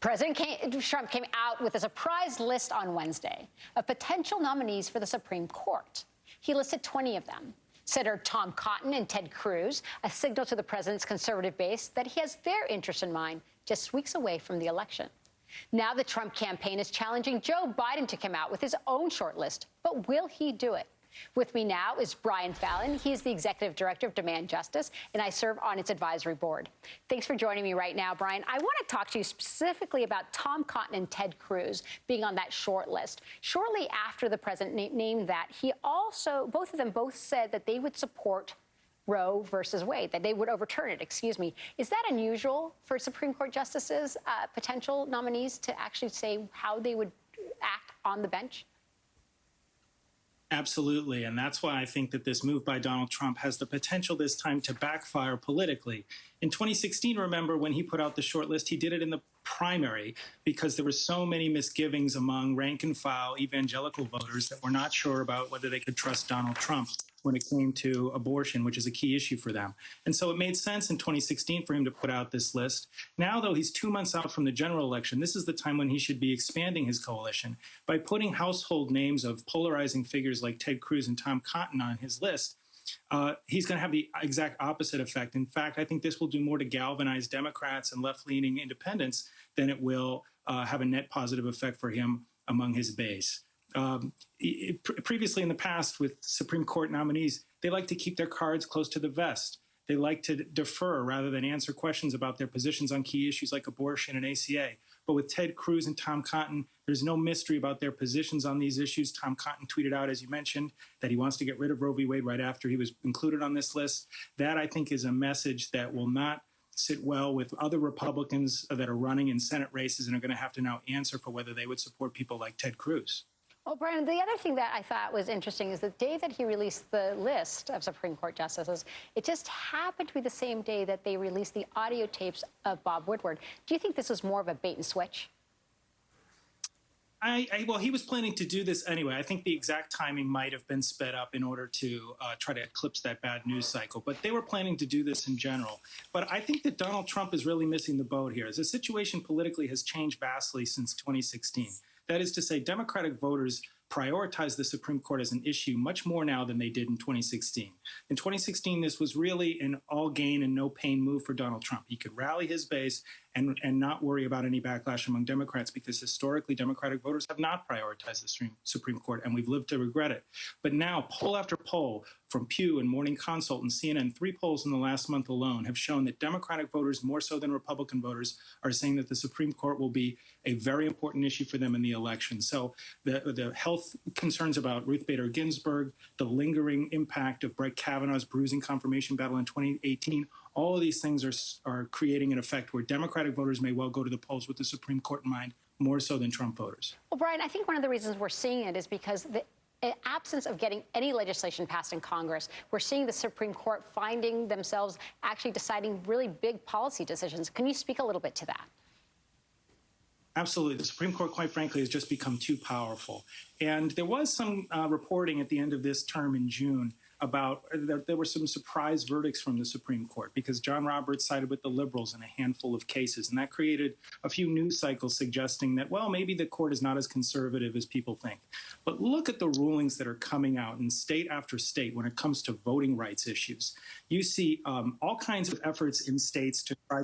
Trump came out with a surprise list on Wednesday of potential nominees for the Supreme Court. He listed 20 of them. Senator Tom Cotton and Ted Cruz, a signal to the president's conservative base that he has their interest in mind just weeks away from the election. Now the Trump campaign is challenging Joe Biden to come out with his own short list. But will he do it? With me now is Brian Fallon. He is the executive director of Demand Justice, and I serve on its advisory board. Thanks for joining me right now, Brian. I want to talk to you specifically about Tom Cotton and Ted Cruz being on that short list. Shortly after the president named that, both of them said that they would support Roe versus Wade, that they would overturn it, Is that unusual for Supreme Court justices, potential nominees, to actually say how they would act on the bench? Absolutely. And that's why I think that this move by Donald Trump has the potential this time to backfire politically. In 2016, remember, when he put out the short list, he did it in the primary because there were so many misgivings among rank and file evangelical voters that were not sure about whether they could trust Donald Trump when it came to abortion, which is a key issue for them. And so it made sense in 2016 for him to put out this list. Now, though, he's 2 months out from the general election. This is the time when he should be expanding his coalition by putting household names of polarizing figures like Ted Cruz and Tom Cotton on his list. He's going to have the exact opposite effect. In fact, I think this will do more to galvanize Democrats and left-leaning independents than it will have a net positive effect for him among his base. Previously in the past with Supreme Court nominees, they like to keep their cards close to the vest. They like to defer rather than answer questions about their positions on key issues like abortion and ACA. But with Ted Cruz and Tom Cotton, there's no mystery about their positions on these issues. Tom Cotton tweeted out, as you mentioned, that he wants to get rid of Roe v. Wade right after he was included on this list. That, I think, is a message that will not sit well with other Republicans that are running in Senate races and are going to have to now answer for whether they would support people like Ted Cruz. Well, Brian, the other thing that I thought was interesting is the day that he released the list of Supreme Court justices, it just happened to be the same day that they released the audio tapes of Bob Woodward. Do you think this was more of a bait and switch? Well, he was planning to do this anyway. I think the exact timing might have been sped up in order to try to eclipse that bad news cycle. But they were planning to do this in general. But I think that Donald Trump is really missing the boat here. The situation politically has changed vastly since 2016. That is to say, Democratic voters prioritize the Supreme Court as an issue much more now than they did in 2016. In 2016, this was really an all-gain and no-pain move for Donald Trump. He could rally his base and not worry about any backlash among Democrats because historically Democratic voters have not prioritized the Supreme Court, and we've lived to regret it. But now, poll after poll from Pew and Morning Consult and CNN, 3 polls in the last month alone have shown that Democratic voters, more so than Republican voters, are saying that the Supreme Court will be a very important issue for them in the election. So the health concerns about Ruth Bader Ginsburg, the lingering impact of Brett Kavanaugh's bruising confirmation battle in 2018, all of these things are creating an effect where Democratic voters may well go to the polls with the Supreme Court in mind, more so than Trump voters. Well, Brian, I think one of the reasons we're seeing it is because the absence of getting any legislation passed in Congress, we're seeing the Supreme Court finding themselves actually deciding really big policy decisions. Can you speak a little bit to that? Absolutely. The Supreme Court, quite frankly, has just become too powerful. And there was some reporting at the end of this term in June about there were some surprise verdicts from the Supreme Court because John Roberts sided with the liberals in a handful of cases. And that created a few news cycles suggesting that, well, maybe the court is not as conservative as people think. But look at the rulings that are coming out in state after state when it comes to voting rights issues. You see all kinds of efforts in states to try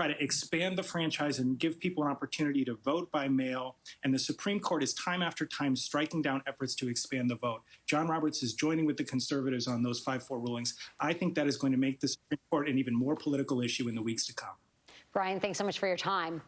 to expand the franchise and give people an opportunity to vote by mail. And the Supreme Court is time after time striking down efforts to expand the vote. John Roberts is joining with the conservatives on those 5-4 rulings. I think that is going to make the Supreme Court an even more political issue in the weeks to come. Brian, thanks so much for your time.